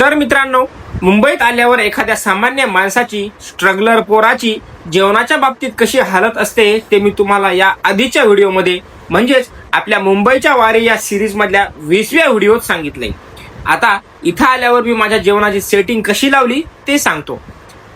तर मित्रांनो, मुंबईत आल्यावर एखाद्या सामान्य माणसाची, स्ट्रगलर पोराची जेवणाच्या बाबतीत कशी हालत असते ते मी तुम्हाला या आधीच्या व्हिडिओमध्ये म्हणजेच आपल्या मुंबईच्या वारी या सिरीज मधल्या 20व्या व्हिडिओत सांगितलंय. आता इथं आल्यावर मी माझ्या जेवणाची सेटिंग कशी लावली ते सांगतो.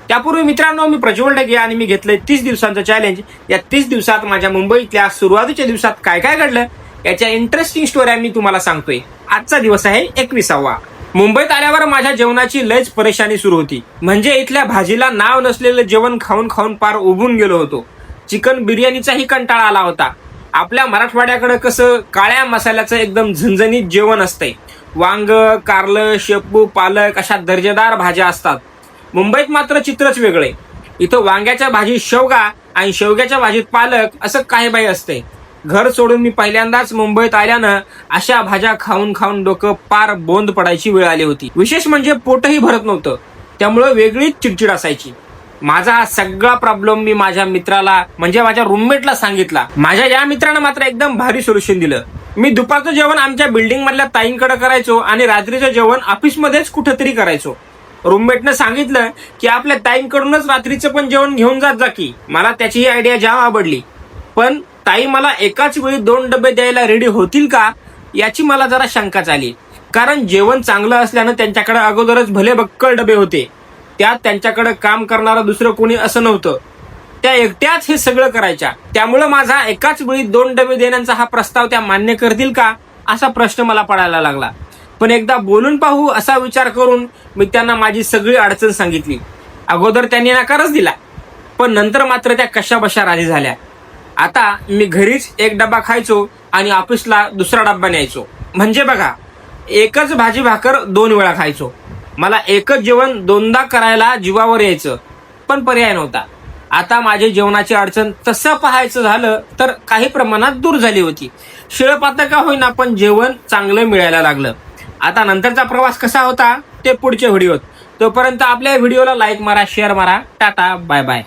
त्यापूर्वी मित्रांनो, मी प्रज्वल ढगे आणि मी घेतलंय 30 दिवसांचं चॅलेंज. या 30 दिवसात माझ्या मुंबईतल्या सुरुवातीच्या दिवसात काय काय घडलं याच्या इंटरेस्टिंग स्टोऱ्या मी तुम्हाला सांगतोय. आजचा दिवस आहे 21वा. मुंबईत आल्यावर माझ्या जेवणाची लयच परेशानी सुरू होती. म्हणजे इथल्या भाजीला नाव नसलेलं जेवण खाऊन खाऊन पार उबून गेलो होतो. चिकन बिर्याणीचाही कंटाळा आला होता. आपल्या मराठवाड्याकडे कसं काळ्या मसाल्याचं एकदम झणझणीत जेवण असतंय. वांग, कारलं, शेपू, पालक अशा दर्जेदार भाज्या असतात. मुंबईत मात्र चित्रच वेगळे. इथं वांग्याच्या भाजीत शेवगा आणि शेवग्याच्या भाजीत पालक असं काही बाई असते. घर सोडून मी पहिल्यांदाच मुंबईत आल्यानं अशा भाज्या खाऊन खाऊन डोकं पार बोंद पडायची वेळ आली होती. विशेष म्हणजे पोटही भरत नव्हतं, त्यामुळे वेगळीच चिडचिड असायची. माझा हा सगळा प्रॉब्लेम मी माझ्या मित्राला म्हणजे माझ्या रूममेटला सांगितला. माझ्या या मित्रानं मात्र एकदम भारी सोल्युशन दिलं. मी दुपारचं जेवण आमच्या बिल्डिंग मधल्या ताईंकडे करायचो आणि रात्रीचं जेवण ऑफिसमध्येच कुठेतरी करायचो. रूममेटनं सांगितलं की आपल्या ताईंकडूनच रात्रीचं पण जेवण घेऊन जात जा की. मला त्याची ही आयडिया जाम आवडली. पण ताई मला एकाच वेळी 2 डबे द्यायला रेडी होतील का याची मला जरा शंकाच आली. कारण जेवण चांगलं असल्यानं त्यांच्याकडे अगोदरच भले बक्कळ डबे होते. त्यात त्यांच्याकडे काम करणारं दुसरं कोणी असं नव्हतं. त्या एकट्याच हे सगळं करायच्या. त्यामुळं माझा एकाच वेळी 2 डबे देण्याचा हा प्रस्ताव त्या मान्य करतील का असा प्रश्न मला पडायला लागला. पण एकदा बोलून पाहू असा विचार करून मी त्यांना माझी सगळी अडचण सांगितली. अगोदर त्यांनी नकारच दिला, पण नंतर मात्र त्या कशाबशा राजी झाल्या. आता मी घरीच 1 डबा खायचो आणि ऑफिसला दुसरा डबा न्यायचो. म्हणजे बघा, एकच भाजी भाकर 2 वेळा खायचो. मला एकच जेवण 2दा करायला जीवावर यायचं, पण पर्याय नव्हता. आता माझी जेवणाची अडचण तसं पाहायचं झालं तर काही प्रमाणात दूर झाली होती. शिळपातळ का होईना पण जेवण चांगलं मिळायला लागलं. आता नंतरचा प्रवास कसा होता ते पुढच्या व्हिडिओत. तोपर्यंत आपल्या व्हिडिओला लाईक मारा, शेअर मारा. टाटा, बाय बाय.